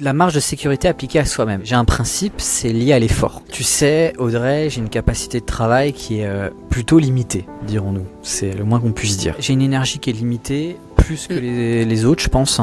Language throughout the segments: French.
La marge de sécurité appliquée à soi-même. J'ai un principe, c'est lié à l'effort. Tu sais, Audrey, j'ai une capacité de travail qui est plutôt limitée, dirons-nous. C'est le moins qu'on puisse dire. J'ai une énergie qui est limitée, plus que les autres, je pense,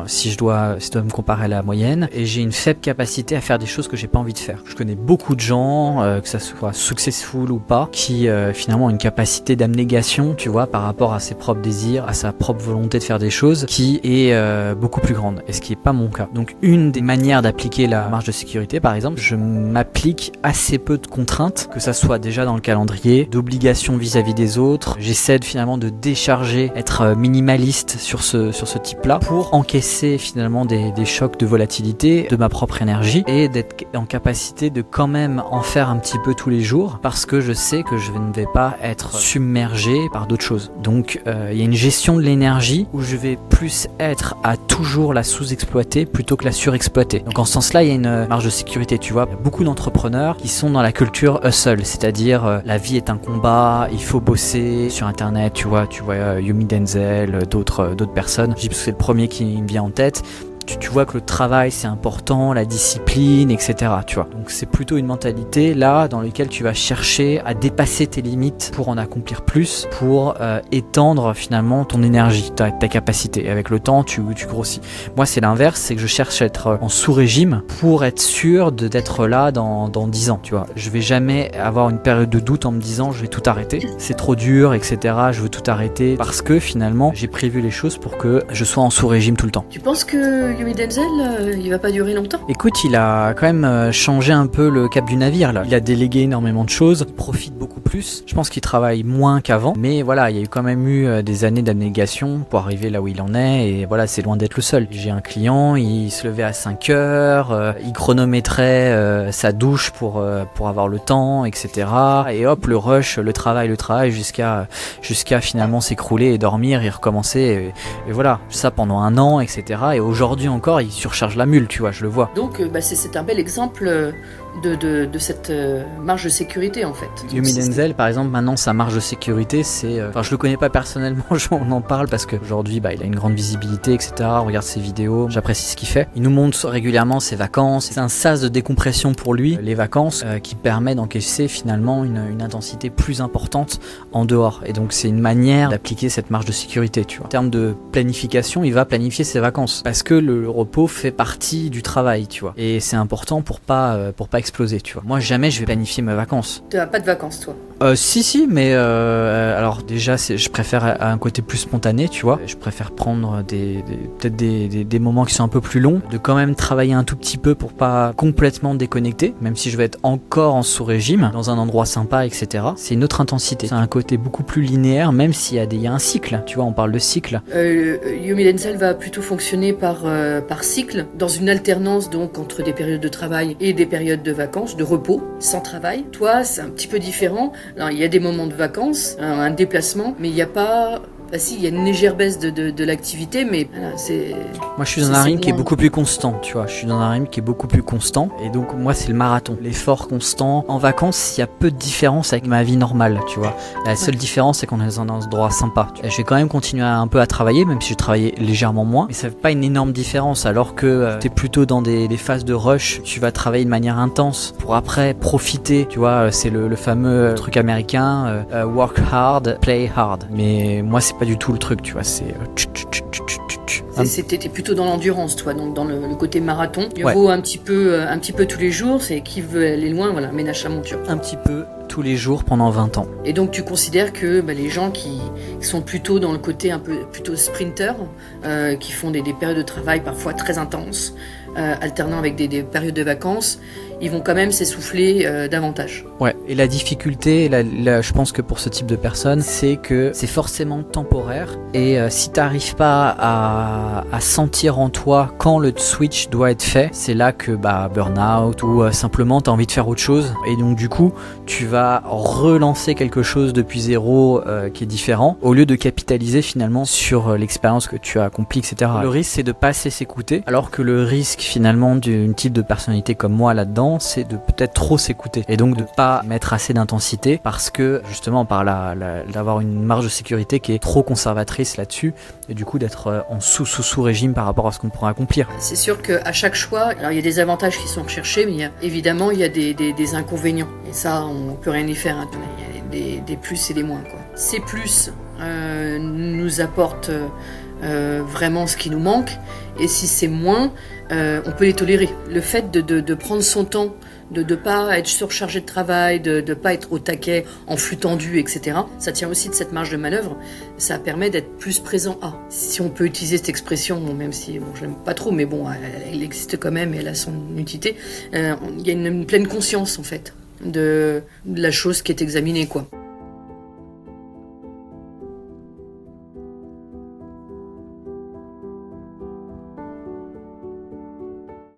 si je dois me comparer à la moyenne. Et j'ai une faible capacité à faire des choses que j'ai pas envie de faire. Je connais beaucoup de gens, que ça soit successful ou pas, qui finalement ont une capacité d'abnégation, tu vois, par rapport à ses propres désirs, à sa propre volonté de faire des choses, qui est beaucoup plus grande. Et ce qui est pas mon cas. Donc une des manières d'appliquer la marge de sécurité, par exemple, je m'applique assez peu de contraintes, que ça soit déjà dans le calendrier, d'obligations vis-à-vis des autres. J'essaie finalement de décharger, être minimaliste sur ce type-là, pour encaisser finalement des chocs de volatilité de ma propre énergie et d'être en capacité de quand même en faire un petit peu tous les jours, parce que je sais que je ne vais pas être submergé par d'autres choses. Donc il y a une gestion de l'énergie où je vais plus être à toujours la sous-exploiter plutôt que la surexploiter. Donc en ce sens-là, il y a une marge de sécurité, tu vois. Il y a beaucoup d'entrepreneurs qui sont dans la culture hustle, c'est-à-dire la vie est un combat, il faut bosser sur internet, tu vois Yumi Denzel, d'autres personnes. Je dis parce que c'est le premier qui me vient en tête. Tu vois que le travail c'est important, la discipline, etc. Tu vois. Donc c'est plutôt une mentalité là dans laquelle tu vas chercher à dépasser tes limites pour en accomplir plus, pour étendre finalement ton énergie, ta capacité. Et avec le temps, tu grossis. Moi c'est l'inverse, c'est que je cherche à être en sous-régime pour être sûr d'être là dans 10 ans. Tu vois. Je vais jamais avoir une période de doute en me disant je vais tout arrêter, c'est trop dur, etc. Je veux tout arrêter parce que finalement j'ai prévu les choses pour que je sois en sous-régime tout le temps. Tu penses que Yumi Denzel, il va pas durer longtemps? Écoute, il a quand même changé un peu le cap du navire là. Il a délégué énormément de choses, il profite beaucoup plus. Je pense qu'il travaille moins qu'avant, mais voilà, il y a quand même eu des années d'abnégation pour arriver là où il en est, et voilà, c'est loin d'être le seul. J'ai un client, il se levait à 5 heures, il chronométrait sa douche pour avoir le temps, etc. Et hop, le rush, le travail jusqu'à finalement s'écrouler et dormir et recommencer, et voilà, ça pendant un an, etc. Et aujourd'hui encore, il surcharge la mule, tu vois, je le vois. Donc c'est un bel exemple de cette marge de sécurité en fait. Yumi Denzel par exemple, maintenant sa marge de sécurité c'est... Enfin je le connais pas personnellement, on en parle parce qu'aujourd'hui il a une grande visibilité, etc. On regarde ses vidéos, j'apprécie ce qu'il fait. Il nous montre régulièrement ses vacances, c'est un sas de décompression pour lui, les vacances, qui permet d'encaisser finalement une intensité plus importante en dehors. Et donc c'est une manière d'appliquer cette marge de sécurité, tu vois. En termes de planification, il va planifier ses vacances parce que le repos fait partie du travail, tu vois. Et c'est important pour pas exploser, tu vois. Moi jamais je vais planifier mes vacances. Tu n'as pas de vacances toi? Si, mais alors déjà je préfère un côté plus spontané, tu vois. Je préfère prendre peut-être des moments qui sont un peu plus longs, de quand même travailler un tout petit peu pour pas complètement déconnecter, même si je vais être encore en sous-régime, dans un endroit sympa, etc. C'est une autre intensité. C'est un côté beaucoup plus linéaire, même s'il y a un cycle, tu vois, on parle de cycle. Yumi Denzel va plutôt fonctionner par cycle, dans une alternance donc entre des périodes de travail et des périodes de vacances, de repos, sans travail. Toi, c'est un petit peu différent. Alors, il y a des moments de vacances, un déplacement, mais il n'y a pas... Bah si, il y a une légère baisse de l'activité, mais voilà, c'est... Moi, je suis dans un rythme qui est beaucoup plus constant, tu vois. Je suis dans un rythme qui est beaucoup plus constant. Et donc, moi, c'est le marathon. L'effort constant. En vacances, il y a peu de différence avec ma vie normale, tu vois. La seule différence, c'est qu'on est dans un endroit sympa. Je vais quand même continuer un peu à travailler, même si je travaillais légèrement moins. Mais ça fait pas une énorme différence, alors que t'es plutôt dans des phases de rush. Tu vas travailler de manière intense pour après profiter, tu vois. C'est le fameux truc américain, work hard, play hard. Mais moi, c'est pas du tout le truc, tu vois, c'est... T'es plutôt dans l'endurance, toi, donc dans le côté marathon. Il vaut un petit peu tous les jours, c'est qui veut aller loin, voilà, ménage sa monture. Un petit peu tous les jours pendant 20 ans. Et donc tu considères que les gens qui sont plutôt dans le côté un peu plutôt sprinter, qui font des périodes de travail parfois très intenses, alternant avec des périodes de vacances, ils vont quand même s'essouffler davantage. Ouais, et la difficulté, je pense que pour ce type de personnes, c'est que c'est forcément temporaire, et si t'arrives pas à sentir en toi quand le switch doit être fait, c'est là que burn-out ou simplement t'as envie de faire autre chose, et donc du coup tu vas vas relancer quelque chose depuis zéro qui est différent, au lieu de capitaliser finalement sur l'expérience que tu as accomplie, etc. Le risque, c'est de pas assez s'écouter, alors que le risque finalement d'une type de personnalité comme moi là-dedans, c'est de peut-être trop s'écouter, et donc de pas mettre assez d'intensité, parce que justement par d'avoir une marge de sécurité qui est trop conservatrice là-dessus, et du coup d'être en sous régime par rapport à ce qu'on pourrait accomplir. C'est sûr qu'à chaque choix, alors il y a des avantages qui sont recherchés, mais évidemment il y a des inconvénients, et ça on peut rien y faire, hein. Il y a des plus et des moins, quoi. Ces plus nous apportent vraiment ce qui nous manque, et si c'est moins, on peut les tolérer. Le fait de prendre son temps, de ne pas être surchargé de travail, de ne pas être au taquet, en flux tendu, etc. Ça tient aussi de cette marge de manœuvre. Ça permet d'être plus présent à. Si on peut utiliser cette expression, bon, même si je l'aime pas trop, mais bon, elle existe quand même et elle a son utilité, il y a une pleine conscience, en fait, de la chose qui est examinée, quoi.